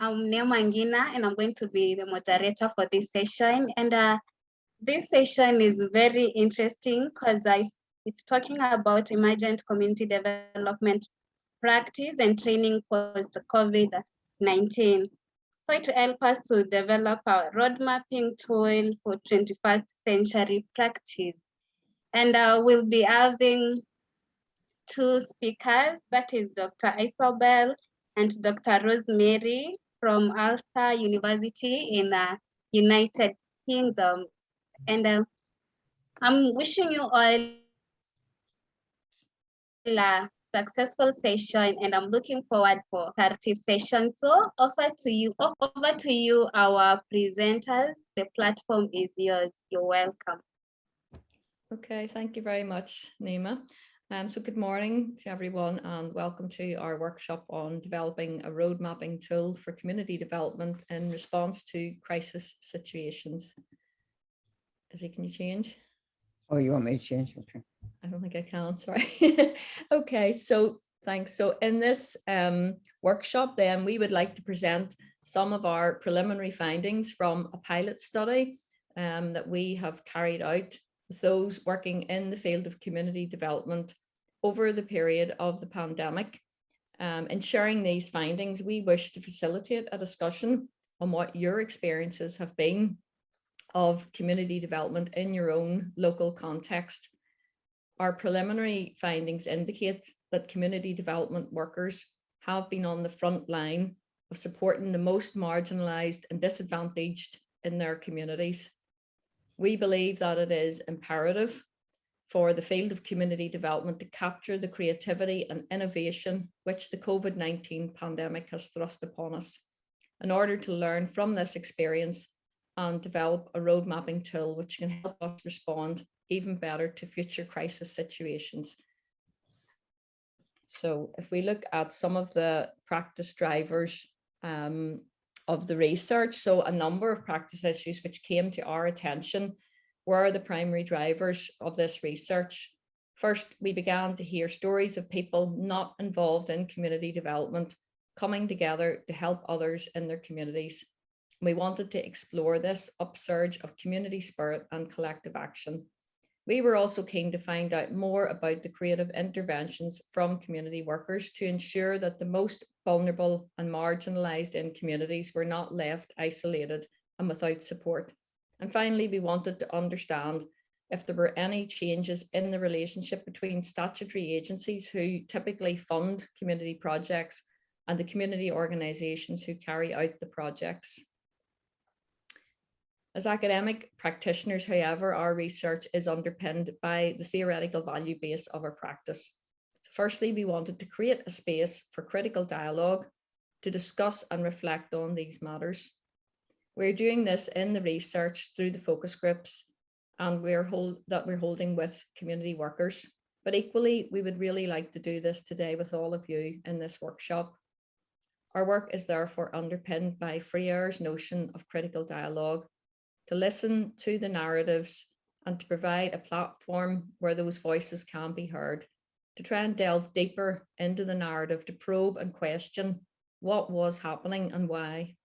I'm Neema Ngina, and I'm going to be the moderator for this session. And this session is very interesting because it's talking about emergent community development practice and training post-COVID-19. So to help us to develop our road mapping tool for 21st century practice. And we'll be having two speakers, that is Dr. Isobel and Dr. Rosemary from Ulster University in the United Kingdom. And I'm wishing you all a successful session, and I'm looking forward for interactive session. So over to you, our presenters. The platform is yours. You're welcome. Okay, thank you very much, Neema. So good morning to everyone and welcome to our workshop on developing a road mapping tool for community development in response to crisis situations. Izzy, can you change? Oh, you want me to change? Okay. I don't think I can, sorry. Okay, so thanks. So in this workshop then, we would like to present some of our preliminary findings from a pilot study that we have carried out with those working in the field of community development over the period of the pandemic. In sharing these findings, we wish to facilitate a discussion on what your experiences have been of community development in your own local context. Our preliminary findings indicate that community development workers have been on the front line of supporting the most marginalized and disadvantaged in their communities. We believe that it is imperative for the field of community development to capture the creativity and innovation which the COVID-19 pandemic has thrust upon us in order to learn from this experience and develop a road mapping tool which can help us respond even better to future crisis situations. So if we look at some of the practice drivers of the research, so a number of practice issues which came to our attention were the primary drivers of this research. First, we began to hear stories of people not involved in community development coming together to help others in their communities. We wanted to explore this upsurge of community spirit and collective action. We were also keen to find out more about the creative interventions from community workers to ensure that the most vulnerable and marginalized in communities were not left isolated and without support. And finally, we wanted to understand if there were any changes in the relationship between statutory agencies who typically fund community projects and the community organizations who carry out the projects. As academic practitioners, however, our research is underpinned by the theoretical value base of our practice. Firstly, we wanted to create a space for critical dialogue to discuss and reflect on these matters. We're doing this in the research through the focus groups and we're holding with community workers. But equally, we would really like to do this today with all of you in this workshop. Our work is therefore underpinned by Freire's notion of critical dialogue, to listen to the narratives and to provide a platform where those voices can be heard, to try and delve deeper into the narrative, to probe and question what was happening and why.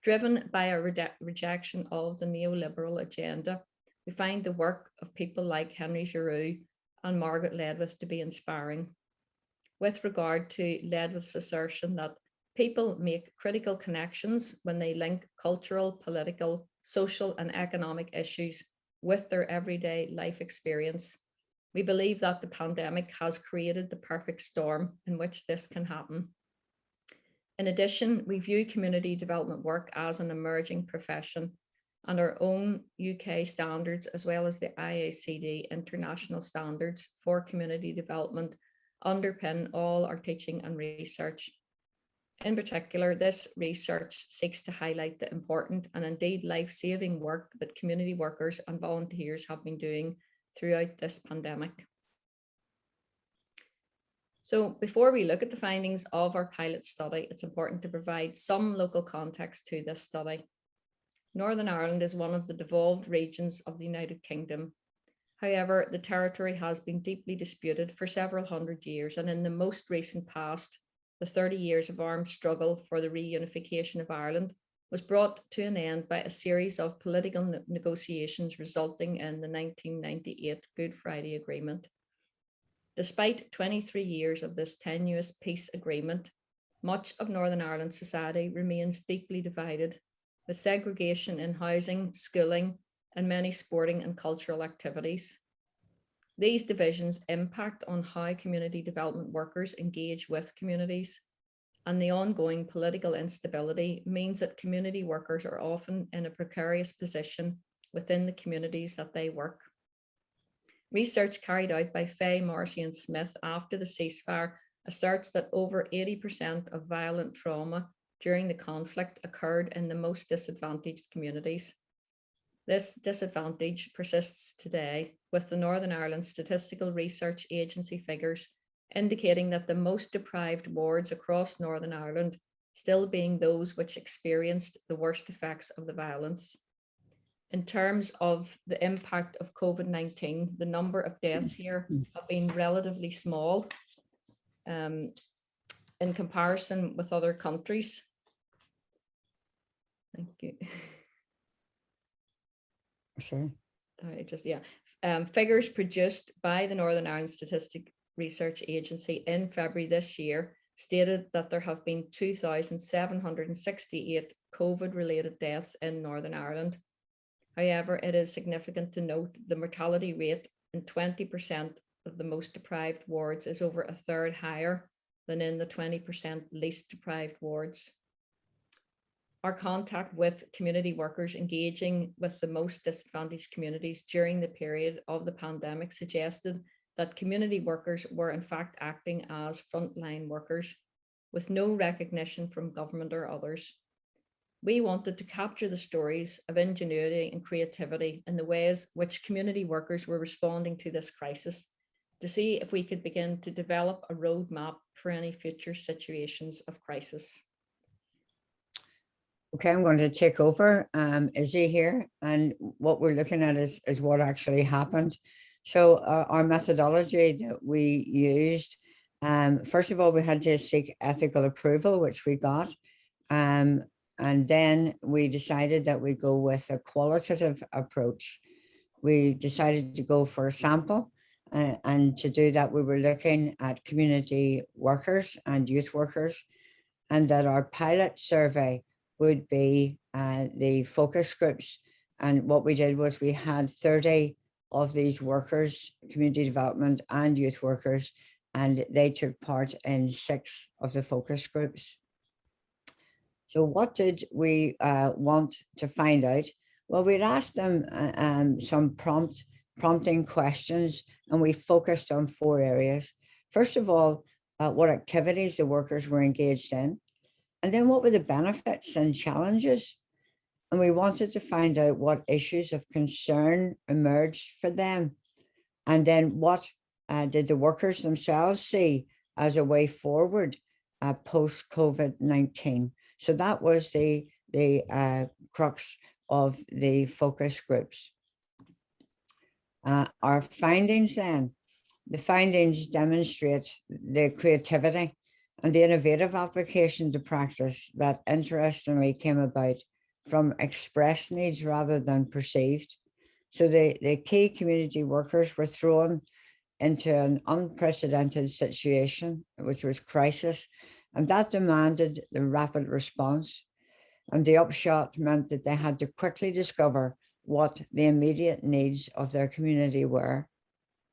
Driven by a rejection of the neoliberal agenda, we find the work of people like Henry Giroux and Margaret Ledwith to be inspiring. With regard to Ledwith's assertion that people make critical connections when they link cultural, political, social and economic issues with their everyday life experience. We believe that the pandemic has created the perfect storm in which this can happen. In addition, we view community development work as an emerging profession, and our own UK standards, as well as the IACD international standards for community development, underpin all our teaching and research. In particular, this research seeks to highlight the important and indeed life-saving work that community workers and volunteers have been doing throughout this pandemic. So before we look at the findings of our pilot study, it's important to provide some local context to this study. Northern Ireland is one of the devolved regions of the United Kingdom. However, the territory has been deeply disputed for several hundred years, and in the most recent past, the 30 years of armed struggle for the reunification of Ireland, was brought to an end by a series of political negotiations resulting in the 1998 Good Friday Agreement. Despite 23 years of this tenuous peace agreement, much of Northern Ireland society remains deeply divided, with segregation in housing, schooling, and many sporting and cultural activities. These divisions impact on how community development workers engage with communities, and the ongoing political instability means that community workers are often in a precarious position within the communities that they work. Research carried out by Faye, Morrissey and Smith after the ceasefire asserts that over 80% of violent trauma during the conflict occurred in the most disadvantaged communities. This disadvantage persists today, with the Northern Ireland Statistical Research Agency figures indicating that the most deprived wards across Northern Ireland still being those which experienced the worst effects of the violence. In terms of the impact of COVID-19, the number of deaths here have been relatively small in comparison with other countries. Thank you. Sorry. Figures produced by the Northern Ireland Statistic Research Agency in February this year stated that there have been 2,768 COVID-related deaths in Northern Ireland. However, it is significant to note the mortality rate in 20% of the most deprived wards is over a third higher than in the 20% least deprived wards. Our contact with community workers engaging with the most disadvantaged communities during the period of the pandemic suggested that community workers were in fact acting as frontline workers with no recognition from government or others. We wanted to capture the stories of ingenuity and creativity in the ways which community workers were responding to this crisis, to see if we could begin to develop a roadmap for any future situations of crisis. Okay, I'm going to take over. Izzy here, and what we're looking at is what actually happened. So our methodology that we used, first of all, we had to seek ethical approval, which we got. And then we decided that we go with a qualitative approach. We decided to go for a sample. And to do that, we were looking at community workers and youth workers, and that our pilot survey would be the focus groups. And what we did was we had 30 of these workers, community development and youth workers, and they took part in 6 of the focus groups. So what did we want to find out? Well, we'd asked them some prompting questions, and we focused on 4 areas. First of all, what activities the workers were engaged in, and then what were the benefits and challenges? And we wanted to find out what issues of concern emerged for them. And then what did the workers themselves see as a way forward post-COVID-19? So that was the crux of the focus groups. Our findings then, the findings demonstrate the creativity and the innovative application to practice that interestingly came about from expressed needs rather than perceived. So the key community workers were thrown into an unprecedented situation, which was crisis, and that demanded the rapid response. And the upshot meant that they had to quickly discover what the immediate needs of their community were.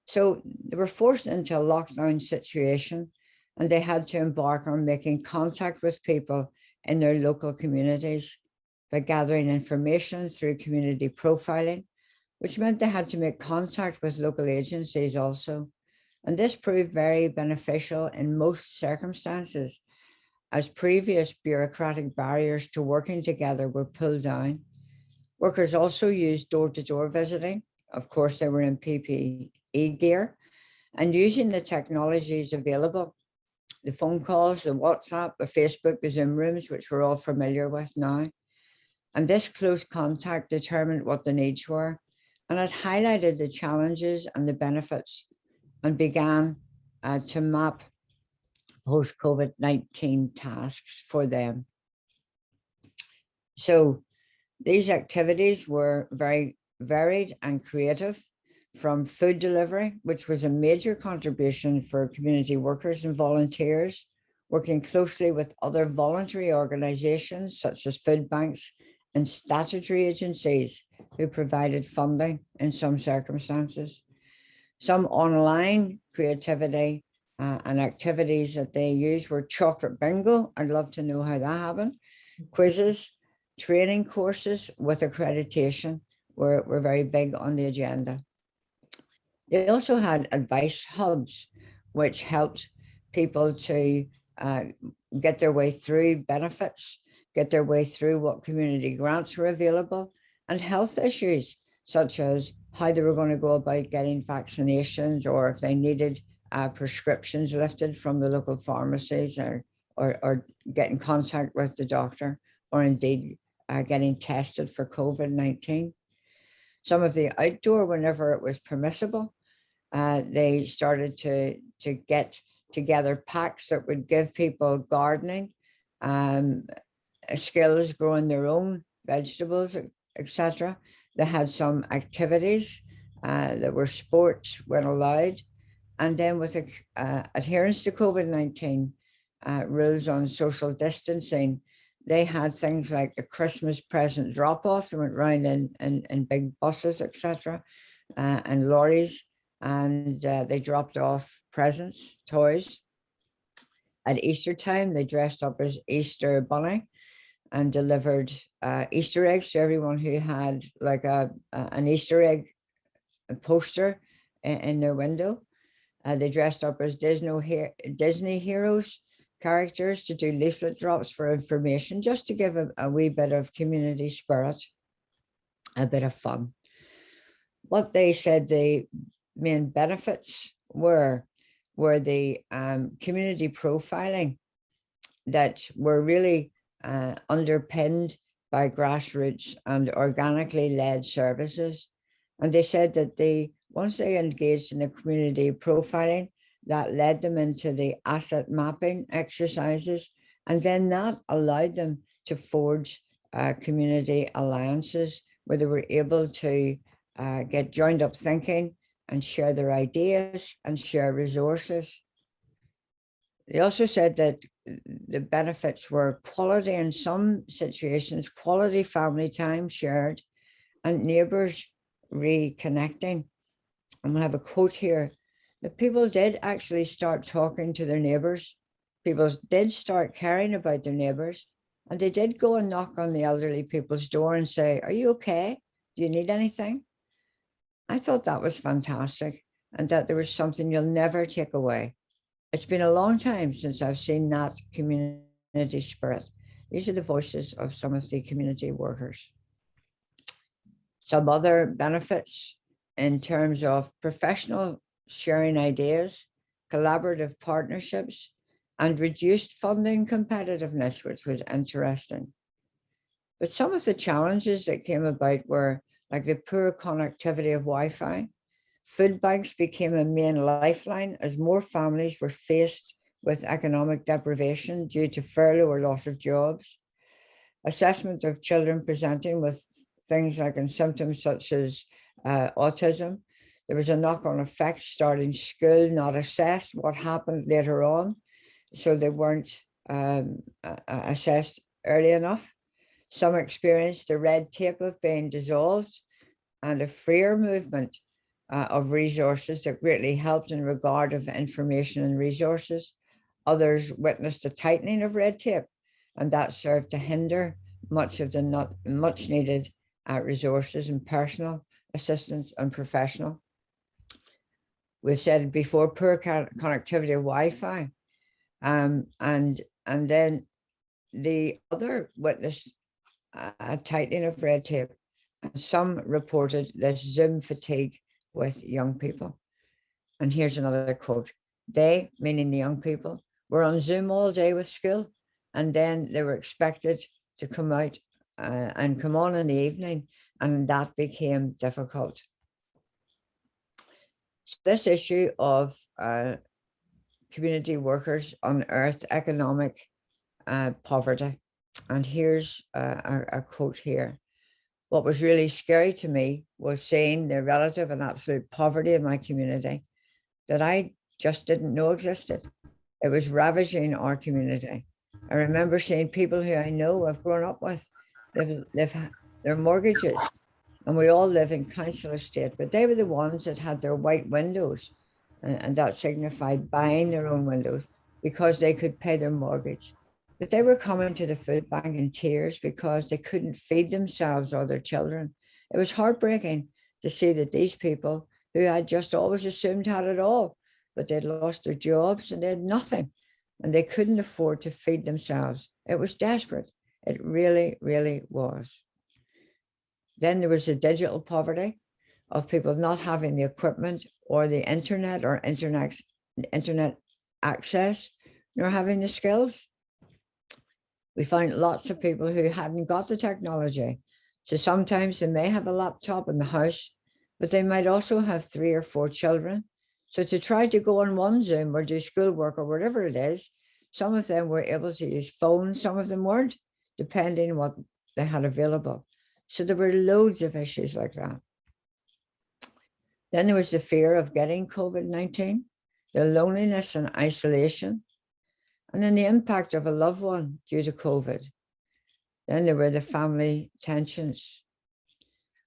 So they were forced into a lockdown situation, and they had to embark on making contact with people in their local communities by gathering information through community profiling, which meant they had to make contact with local agencies also. And this proved very beneficial in most circumstances, as previous bureaucratic barriers to working together were pulled down. Workers also used door-to-door visiting. Of course, they were in PPE gear, and using the technologies available, the phone calls, the WhatsApp, the Facebook, the Zoom rooms, which we're all familiar with now. And this close contact determined what the needs were, and it highlighted the challenges and the benefits, and began to map post-COVID-19 tasks for them. So these activities were very varied and creative, from food delivery, which was a major contribution for community workers and volunteers, working closely with other voluntary organizations such as food banks and statutory agencies who provided funding in some circumstances. Some online creativity and activities that they used were chocolate bingo. I'd love to know how that happened. Quizzes, training courses with accreditation were very big on the agenda. They also had advice hubs, which helped people to get their way through benefits, get their way through what community grants were available, and health issues, such as how they were going to go about getting vaccinations, or if they needed prescriptions lifted from the local pharmacies, or get in contact with the doctor, or indeed getting tested for COVID-19. Some of the outdoor, whenever it was permissible, they started to get together packs that would give people gardening, skills, growing their own vegetables, etc. They had some activities that were sports when allowed. And then with adherence to COVID-19 rules on social distancing, they had things like the Christmas present drop-off. They went around in big buses, etc., and lorries, and they dropped off presents, toys. At Easter time, they dressed up as Easter Bunny and delivered Easter eggs to everyone who had like an Easter egg poster in their window. They dressed up as Disney heroes characters to do leaflet drops for information, just to give a wee bit of community spirit, a bit of fun. What they said the main benefits were the community profiling that were really underpinned by grassroots and organically led services. And they said that once they engaged in the community profiling, that led them into the asset mapping exercises, and then that allowed them to forge community alliances where they were able to get joined up thinking and share their ideas and share resources. They also said that the benefits were quality, in some situations, quality family time shared, and neighbours reconnecting. I'm gonna have a quote here. The people did actually start talking to their neighbours. People did start caring about their neighbours, and they did go and knock on the elderly people's door and say, "Are you okay? Do you need anything?" I thought that was fantastic, and that there was something you'll never take away. It's been a long time since I've seen that community spirit. These are the voices of some of the community workers. Some other benefits in terms of professional sharing ideas, collaborative partnerships, and reduced funding competitiveness, which was interesting. But some of the challenges that came about were like the poor connectivity of Wi-Fi. Food banks became a main lifeline as more families were faced with economic deprivation due to furlough or loss of jobs. Assessment of children presenting with things like and symptoms such as autism. There was a knock-on effect starting school, not assessed what happened later on. So they weren't assessed early enough. Some experienced the red tape of being dissolved and a freer movement of resources that greatly helped in regard of information and resources. Others witnessed a tightening of red tape, and that served to hinder much of the not much needed resources and personal assistance and professional. We've said before, poor connectivity of Wi-Fi, and then the other witnessed a tightening of red tape, and some reported this Zoom fatigue with young people. And here's another quote. They, meaning the young people, were on Zoom all day with school, and then they were expected to come out and come on in the evening, and that became difficult. So this issue of community workers unearthed economic poverty. And here's a quote here. What was really scary to me was seeing the relative and absolute poverty of my community that I just didn't know existed. It was ravaging our community. I remember seeing people who I know I've grown up with live their mortgages, and we all live in council estate, but they were the ones that had their white windows, and that signified buying their own windows because they could pay their mortgage. But they were coming to the food bank in tears because they couldn't feed themselves or their children. It was heartbreaking to see that these people who had just always assumed had it all, but they'd lost their jobs and they had nothing, and they couldn't afford to feed themselves. It was desperate. It really, really was. Then there was the digital poverty of people not having the equipment or the internet or internet access, nor having the skills. We found lots of people who hadn't got the technology. So sometimes they may have a laptop in the house, but they might also have 3 or 4 children. So to try to go on one Zoom or do schoolwork or whatever it is, some of them were able to use phones, some of them weren't, depending on what they had available. So there were loads of issues like that. Then there was the fear of getting COVID-19, the loneliness and isolation, and then the impact of a loved one due to COVID. Then there were the family tensions.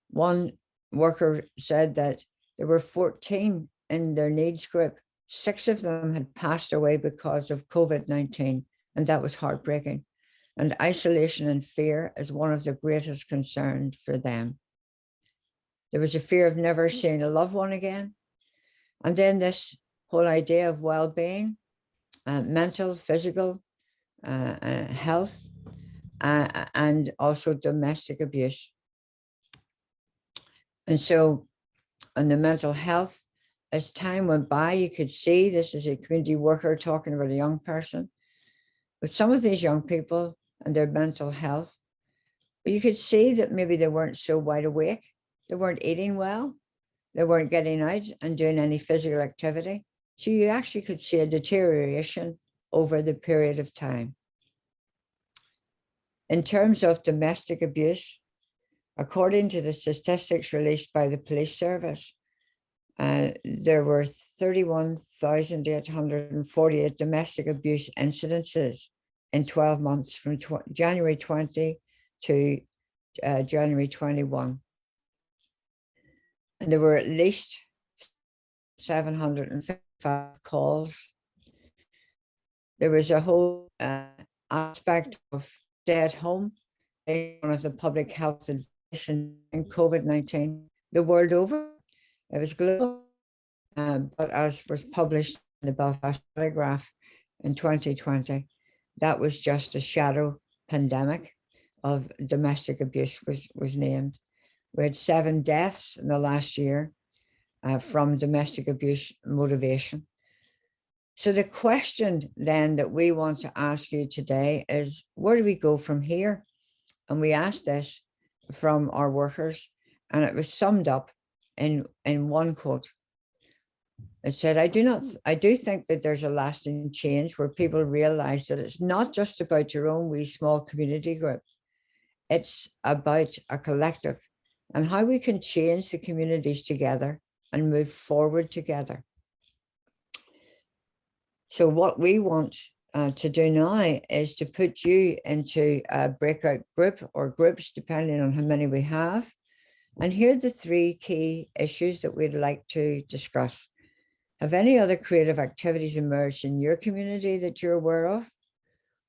One worker said that there were 14 in their needs group. 6 of them had passed away because of COVID-19, and that was heartbreaking. And isolation and fear is one of the greatest concerns for them. There was a fear of never seeing a loved one again. And then this whole idea of well-being, mental, physical health, and also domestic abuse. And so on the mental health, as time went by, you could see this is a community worker talking about a young person. With some of these young people and their mental health, you could see that maybe they weren't so wide awake. They weren't eating well. They weren't getting out and doing any physical activity. So you actually could see a deterioration over the period of time. In terms of domestic abuse, according to the statistics released by the police service, there were 31,848 domestic abuse incidences in 12 months from January 20 to January 21. And there were at least 755 calls. There was a whole aspect of stay at home, one of the public health advice in COVID-19 the world over. It was global, but as was published in the Belfast Telegraph in 2020, that was just a shadow pandemic of domestic abuse was named. We had 7 deaths in the last year from domestic abuse motivation. So the question then that we want to ask you today is, where do we go from here? And we asked this from our workers, and it was summed up in one quote. It said, I do think that there's a lasting change where people realize that it's not just about your own wee small community group. It's about a collective and how we can change the communities together and move forward together. So what we want to do now is to put you into a breakout group or groups, depending on how many we have. And here are the 3 key issues that we'd like to discuss. Have any other creative activities emerged in your community that you're aware of?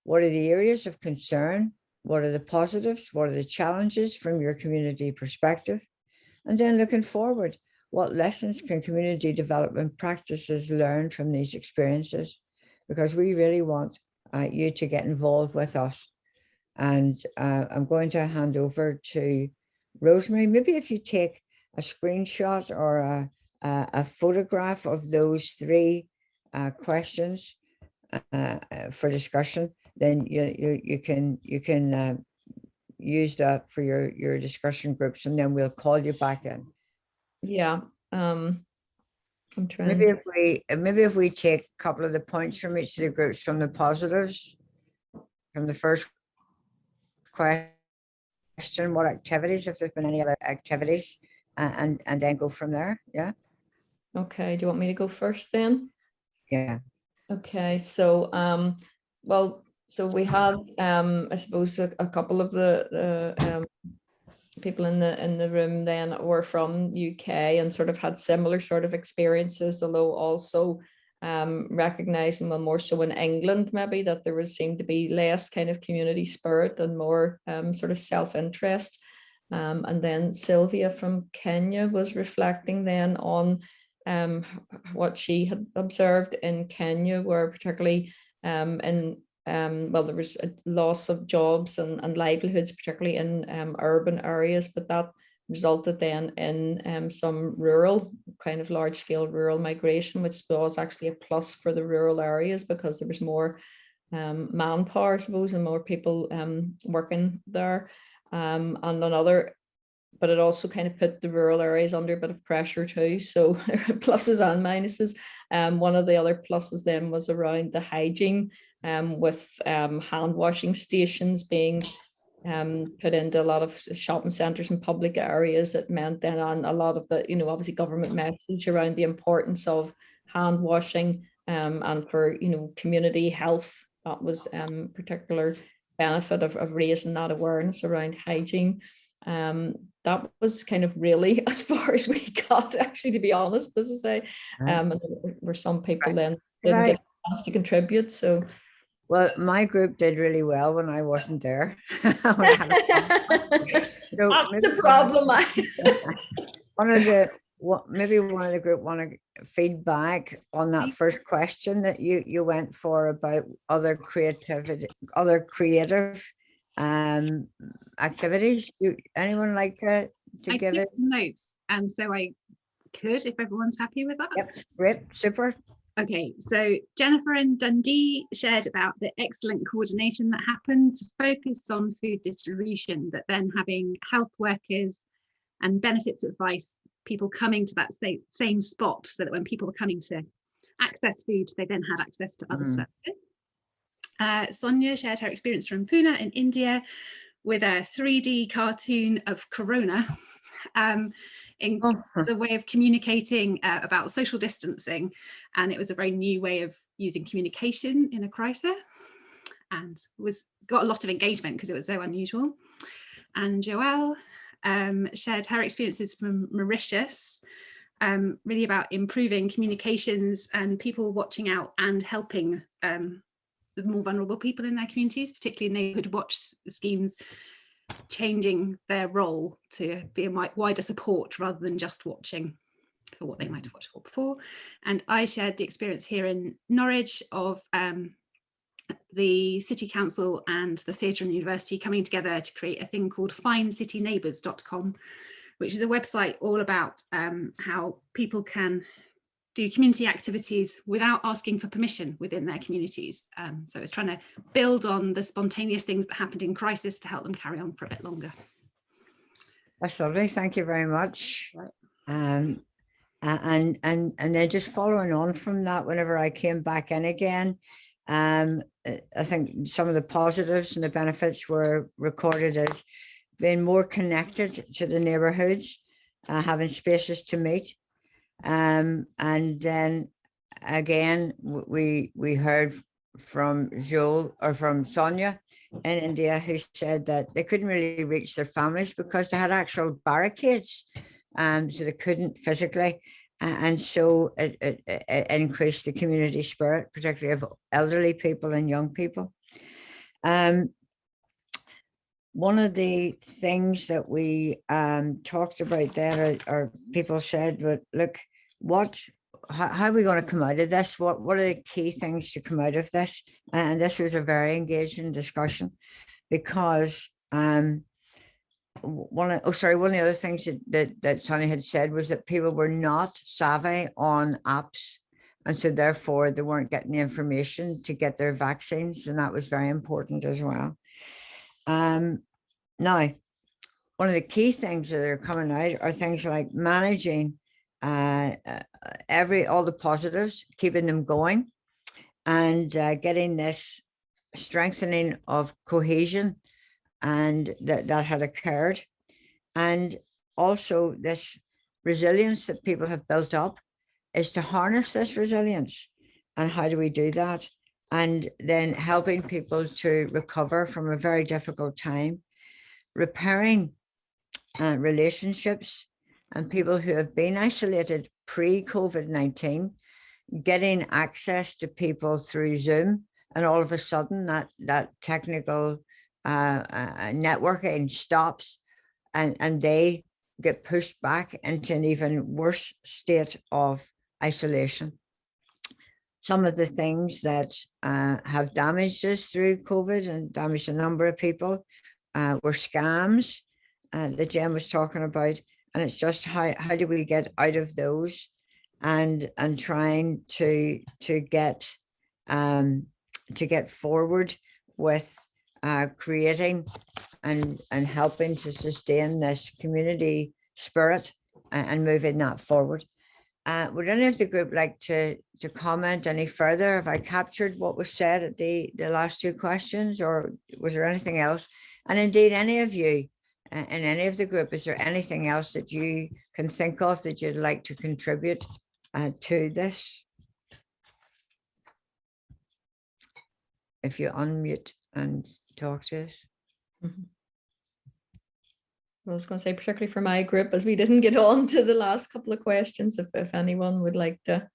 What are the areas of concern? What are the positives? What are the challenges from your community perspective? And then looking forward, what lessons can community development practices learn from these experiences? Because we really want you to get involved with us. And I'm going to hand over to Rosemary. Maybe if you take a screenshot or a photograph of those 3 questions for discussion, then you can use that for your discussion groups, and then we'll call you back in. Yeah. I'm trying to. Maybe if we take a couple of the points from each of the groups, from the positives, from the first question, what activities, if there's been any other activities, and then go from there. Yeah. Okay, do you want me to go first then? Yeah. Okay, so well, so we had I suppose a couple of the people in the room then were from UK and sort of had similar sort of experiences, although also recognizing, well, more so in England maybe, that there was seemed to be less kind of community spirit and more sort of self-interest. And then Sylvia from Kenya was reflecting then on what she had observed in Kenya, where particularly well, there was a loss of jobs and livelihoods, particularly in urban areas, but that resulted then in some rural, kind of large-scale rural migration, which was actually a plus for the rural areas because there was more manpower, I suppose, and more people working there. And another, but it also kind of put the rural areas under a bit of pressure too. So pluses and minuses. One of the other pluses then was around the hygiene, with hand washing stations being put into a lot of shopping centres and public areas. It meant then on a lot of the, you know, obviously government message around the importance of hand washing and for, you know, community health. That was particular benefit of raising that awareness around hygiene. That was kind of really as far as we got, actually, to be honest, as I say. And there were some people then didn't get a chance to contribute. So well, my group did really well when I wasn't there. that's the problem. Maybe one of the group want to feedback on that first question that you went for about other creative activities. Anyone like to give took it? some notes, and so I could, if everyone's happy with that. Yep, great, super. Okay, so Jennifer and Dundee shared about the excellent coordination that happened, focus on food distribution, but then having health workers and benefits advice, people coming to that same spot, so that when people were coming to access food, they then had access to other services. Sonia shared her experience from Pune in India with a 3D cartoon of Corona, in the way of communicating about social distancing, and it was a very new way of using communication in a crisis, and got a lot of engagement because it was so unusual. And Joelle shared her experiences from Mauritius, really about improving communications and people watching out and helping the more vulnerable people in their communities, particularly neighbourhood watch schemes, changing their role to be a wider support rather than just watching for what they might have watched for before. And I shared the experience here in Norwich of the City Council and the Theatre and the University coming together to create a thing called findcityneighbours.com, which is a website all about how people can do community activities without asking for permission within their communities. So it's trying to build on the spontaneous things that happened in crisis to help them carry on for a bit longer. That's lovely, thank you very much. And then just following on from that, whenever I came back in again, I think some of the positives and the benefits were recorded as being more connected to the neighborhoods, having spaces to meet. And then again, we heard from Joel or from Sonia in India, who said that they couldn't really reach their families because they had actual barricades, so they couldn't physically, and so it increased the community spirit, particularly of elderly people and young people. One of the things that we talked about there, or people said, but look, how are we going to come out of this? What are the key things to come out of this? And this was a very engaging discussion, because one of the other things that Sonny had said was that people were not savvy on apps, and so therefore they weren't getting the information to get their vaccines, and that was very important as well. Now, one of the key things that are coming out are things like managing all the positives, keeping them going, and getting this strengthening of cohesion and that had occurred, and also this resilience that people have built up, is to harness this resilience. And how do we do that? And then helping people to recover from a very difficult time, repairing relationships, and people who have been isolated pre-COVID-19, getting access to people through Zoom, and all of a sudden that technical networking stops, and they get pushed back into an even worse state of isolation. Some of the things that have damaged us through COVID and damaged a number of people were scams that Jen was talking about. And it's just how do we get out of those, and trying to get forward with creating and helping to sustain this community spirit and moving that forward. Would any of the group like to comment any further? Have I captured what was said at the last two questions, or was there anything else? And indeed, any of you in any of the group, is there anything else that you can think of that you'd like to contribute to this? If you unmute and talk to us. Mm-hmm. I was going to say, particularly for my group, as we didn't get on to the last couple of questions, if anyone would like to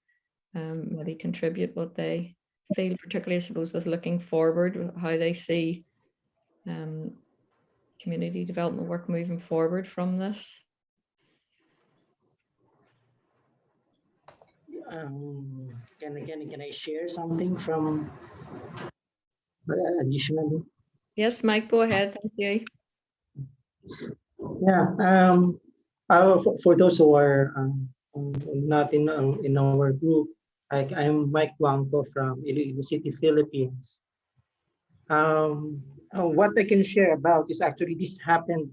maybe contribute what they feel, particularly, I suppose, with looking forward, how they see community development work moving forward from this. Can I share something from additionally? Yes, Mike, go ahead. Thank you. Yeah. For those who are not in our group, I'm Mike Blanco from Iloilo City, Philippines. What I can share about is actually this happened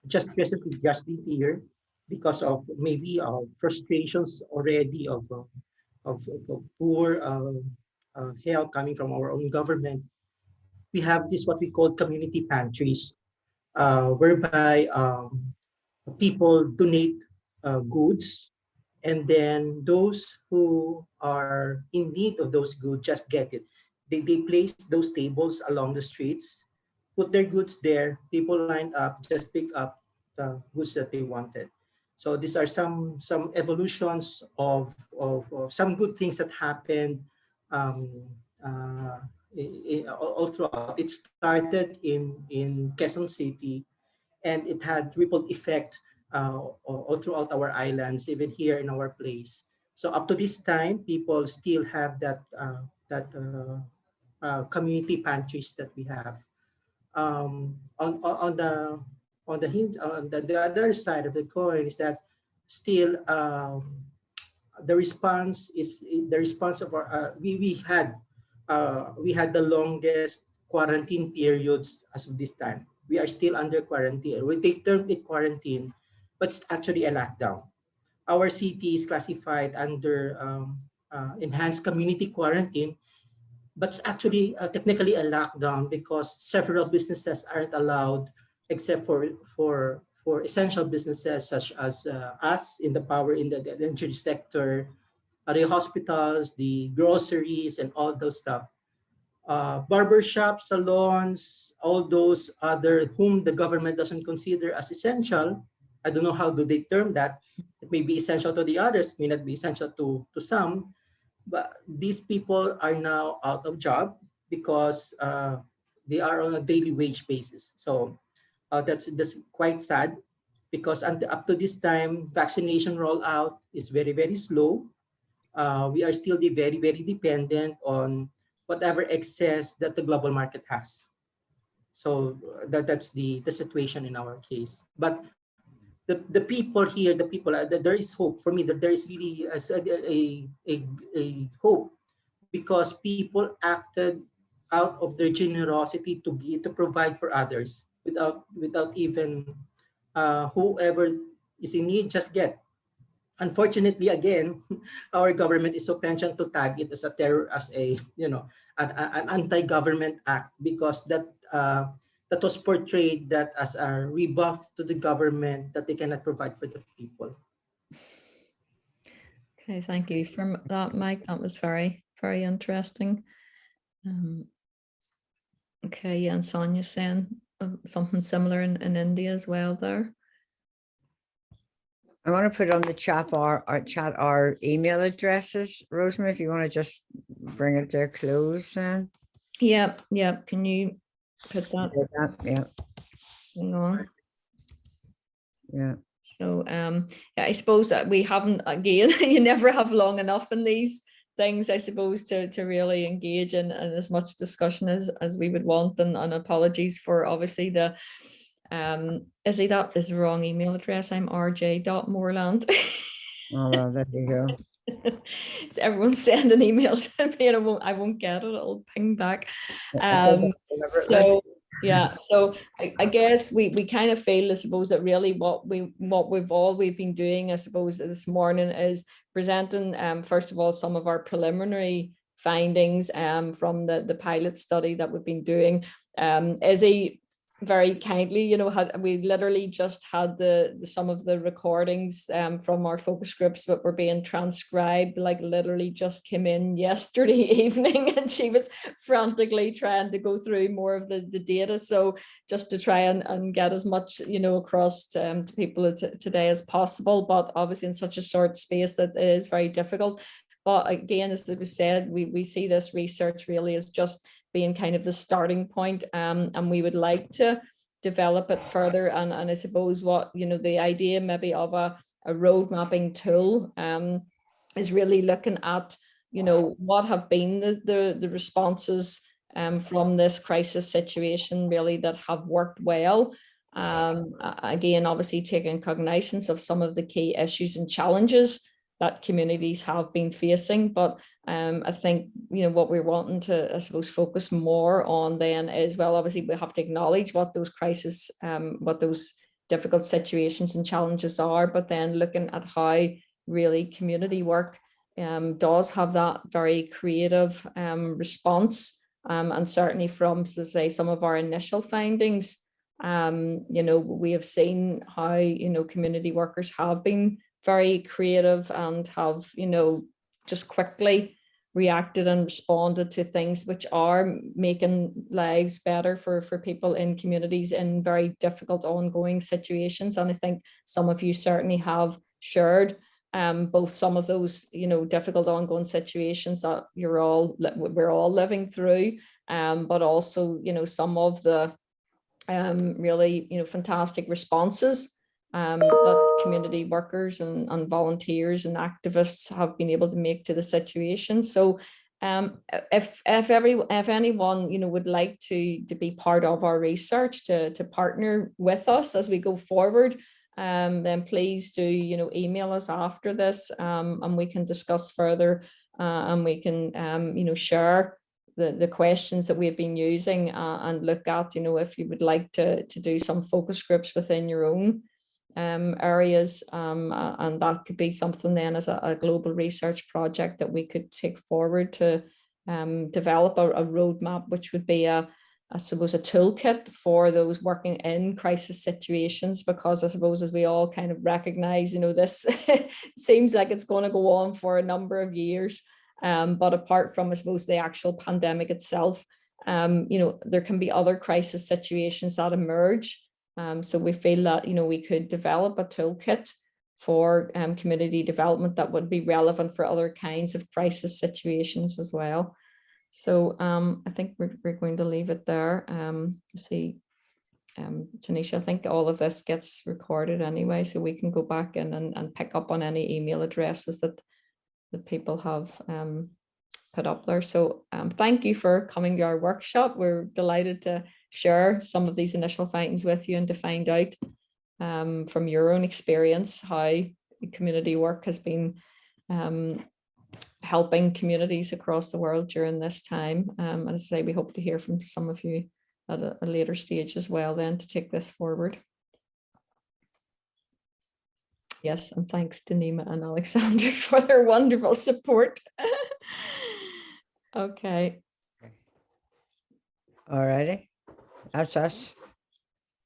just recently, just this year, because of maybe frustrations already of poor help coming from our own government. We have this what we call community pantries, whereby people donate goods, and then those who are in need of those goods just get it. They place those tables along the streets, put their goods there, people lined up, just pick up the goods that they wanted. So these are some evolutions of some good things that happened all throughout. It started in Quezon City, and it had rippled effect all throughout our islands, even here in our place. So up to this time, people still have that community pantries that we have. On the other side of the coin is that still the response of our we had the longest quarantine periods as of this time. We are still under quarantine. They termed it quarantine, but it's actually a lockdown. Our city is classified under enhanced community quarantine, but it's actually technically a lockdown because several businesses aren't allowed except for essential businesses such as us in the energy sector, the hospitals, the groceries, and all those stuff. Barbershops, salons, all those other whom the government doesn't consider as essential. I don't know how do they term that. It may be essential to the others, may not be essential to some. But these people are now out of job because they are on a daily wage basis. So that's quite sad, because up to this time, vaccination rollout is very, very slow. We are still very, very dependent on whatever excess that the global market has. So that's the situation in our case. But the people here, there is hope for me, that there is really a hope, because people acted out of their generosity to provide for others without even whoever is in need just get. unfortunately, again, our government is so penchant to tag it as a terror, as a, you know, an anti-government act, because that was portrayed that as a rebuff to the government that they cannot provide for the people. Okay, thank you for that, Mike. That was very, very interesting. Okay, yeah, and Sonia saying something similar in India as well there. I'm going to put on the chat our email addresses, Rosemary, if you want to just bring it to a close then. Yeah, yeah. Can you put that? Yeah. Hang on. Yeah. So yeah, I suppose that we haven't, again, you never have long enough in these things, I suppose, to really engage in as much discussion as we would want. And apologies for obviously the Izzy, that is the wrong email address. I'm rj.moreland. Oh, well, there you go. So everyone send an email to me and I won't get it, it'll ping back. So yeah, so I guess we kind of feel, I suppose, that really what we've been doing, I suppose, this morning is presenting first of all some of our preliminary findings from the pilot study that we've been doing. Izzy very kindly, you know, we literally just had some of the recordings from our focus groups that were being transcribed, like literally just came in yesterday evening, and she was frantically trying to go through more of the data, so just to try and get as much, you know, across to people today as possible. But obviously in such a short space that it is very difficult. But again, as it was said, we see this research really as just being kind of the starting point, and we would like to develop it further. And I suppose what, you know, the idea maybe of a road mapping tool is really looking at, you know, what have been the responses from this crisis situation really that have worked well. Again, obviously taking cognizance of some of the key issues and challenges that communities have been facing. But I think, you know, what we're wanting to, I suppose, focus more on then is, well, obviously we have to acknowledge what those crises, what those difficult situations and challenges are, but then looking at how really community work does have that very creative response. And certainly from, to say, some of our initial findings, you know, we have seen how, you know, community workers have been very creative and have, you know, just quickly reacted and responded to things which are making lives better for people in communities in very difficult ongoing situations. And I think some of you certainly have shared both some of those, you know, difficult ongoing situations that we're all living through, but also, you know, some of the really, you know, fantastic responses that community workers and volunteers and activists have been able to make to the situation. So if anyone, you know, would like to be part of our research, to partner with us as we go forward, then please do, you know, email us after this, and we can discuss further, and we can you know, share the questions that we've been using, and look at, you know, if you would like to do some focus groups within your own areas, and that could be something then as a global research project that we could take forward to develop a roadmap, which would be I suppose a toolkit for those working in crisis situations. Because I suppose, as we all kind of recognize, you know, this seems like it's going to go on for a number of years, but apart from, I suppose, the actual pandemic itself, you know, there can be other crisis situations that emerge. So we feel that, you know, we could develop a toolkit for community development that would be relevant for other kinds of crisis situations as well. So I think we're going to leave it there. See, Tanisha, I think all of this gets recorded anyway, so we can go back in and pick up on any email addresses that the people have put up there. So thank you for coming to our workshop. We're delighted to share some of these initial findings with you and to find out from your own experience how community work has been helping communities across the world during this time. And as I say, we hope to hear from some of you at a later stage as well then to take this forward. Yes, and thanks to Nima and Alexander for their wonderful support. Okay, All righty. That's us.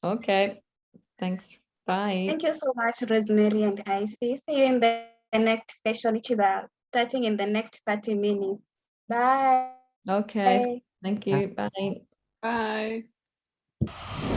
okay. Thanks. Bye. Thank you so much, Rosemary and Icy. See you in the next session, which is starting in the next 30 minutes. Bye. Okay, thank you. Bye. Bye.